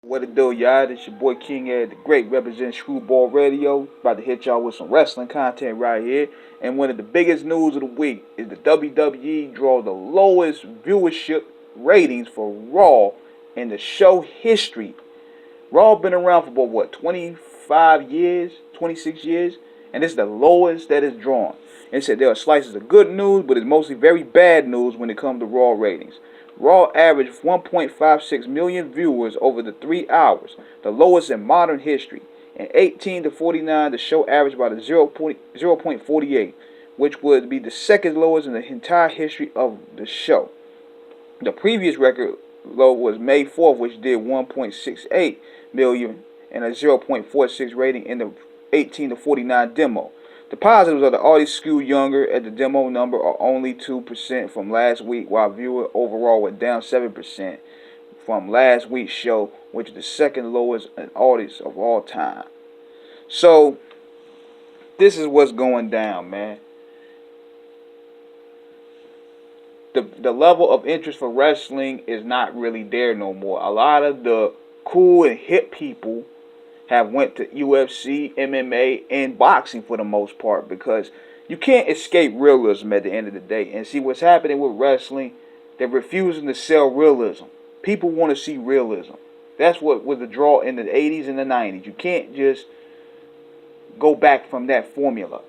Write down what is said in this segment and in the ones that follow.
What it do, y'all? It's your boy King Ed the Great, representing ScrewballRadio. About to hit y'all with some wrestling content right here. And one of the biggest news of the week is the WWE draw the lowest viewership ratings for Raw in the show history. Raw been around for about, what, 25 years, 26 years? And this is the lowest that is drawn. And it said there are slices of good news, but it's mostly very bad news when it comes to Raw ratings. Raw averaged 1.56 million viewers over the 3 hours, the lowest in modern history. In 18 to 49, the show averaged about a 0.48, which would be the second lowest in the entire history of the show. The previous record low was May 4th, which did 1.68 million and a 0.46 rating in the 18 to 49 demo. The positives are the audience skewed younger at the demo number are only 2% from last week, while viewer overall were down 7% from last week's show, which is the second lowest in audience of all time. So, this is what's going down, man. The level of interest for wrestling is not really there no more. A lot of the cool and hip people have went to UFC, MMA, and boxing for the most part, because you can't escape realism at the end of the day. And see what's happening with wrestling, they're refusing to sell realism. People want to see realism. That's what was the draw in the 80s and the 90s. You can't just go back from that formula.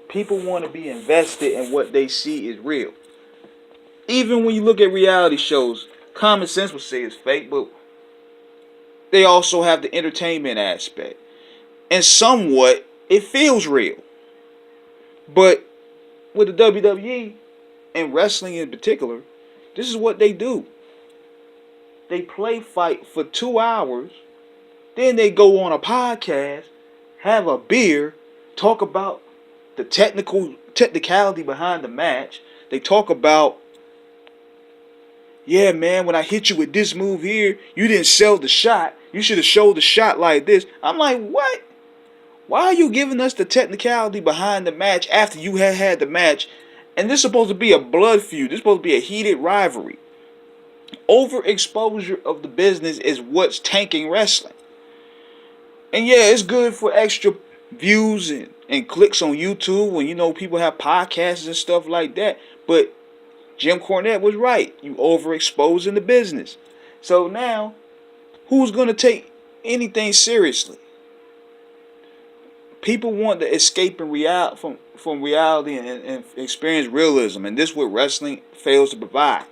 People want to be invested in what they see is real. Even when you look at reality shows, common sense will say it's fake, but they also have the entertainment aspect. And somewhat, it feels real. But with the WWE, and wrestling in particular, this is what they do. They play fight for 2 hours, then they go on a podcast, have a beer, talk about the technicality behind the match. They talk about, yeah, man, when I hit you with this move here, you didn't sell the shot. You should have showed the shot like this. I'm like, what? Why are you giving us the technicality behind the match after you had the match? And this is supposed to be a blood feud. This is supposed to be a heated rivalry. Overexposure of the business is what's tanking wrestling. And yeah, it's good for extra views and clicks on YouTube when, people have podcasts and stuff like that. But Jim Cornette was right. You overexposing the business. So now, who's going to take anything seriously? People want to escape from reality and experience realism. And this is what wrestling fails to provide.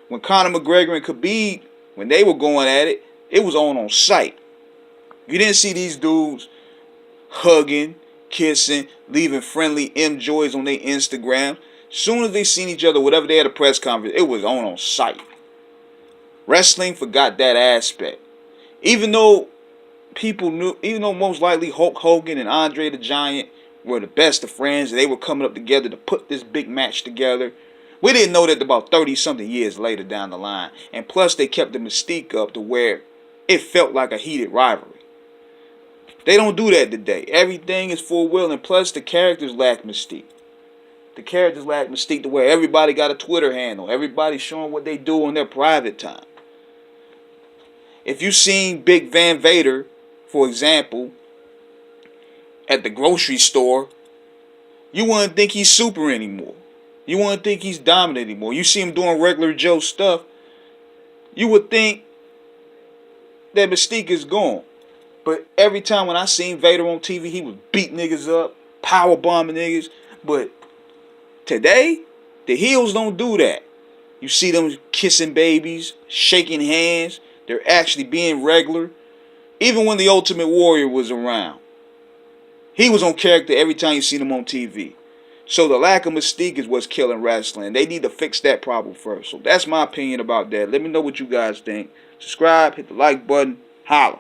When Conor McGregor and Khabib, when they were going at it, it was on sight. You didn't see these dudes hugging, kissing, leaving friendly M-joys on their Instagram. Soon as they seen each other, whatever they had a press conference, it was on sight. Wrestling forgot that aspect. Even though most likely Hulk Hogan and Andre the Giant were the best of friends, they were coming up together to put this big match together, we didn't know that about 30-something years later down the line. And plus, they kept the mystique up to where it felt like a heated rivalry. They don't do that today. Everything is full will, and plus the characters lack mystique. The characters lack mystique to where everybody got a Twitter handle. Everybody's showing what they do in their private time. If you seen Big Van Vader, for example, at the grocery store, you wouldn't think he's super anymore. You wouldn't think he's dominant anymore. You see him doing regular Joe stuff, you would think that mystique is gone. But every time when I seen Vader on TV, he was beating niggas up, power bombing niggas. But today, the heels don't do that. You see them kissing babies, shaking hands. They're actually being regular. Even when the Ultimate Warrior was around, he was on character every time you see him on TV. So the lack of mystique is what's killing wrestling. They need to fix that problem first. So that's my opinion about that. Let me know what you guys think. Subscribe, hit the like button, holla.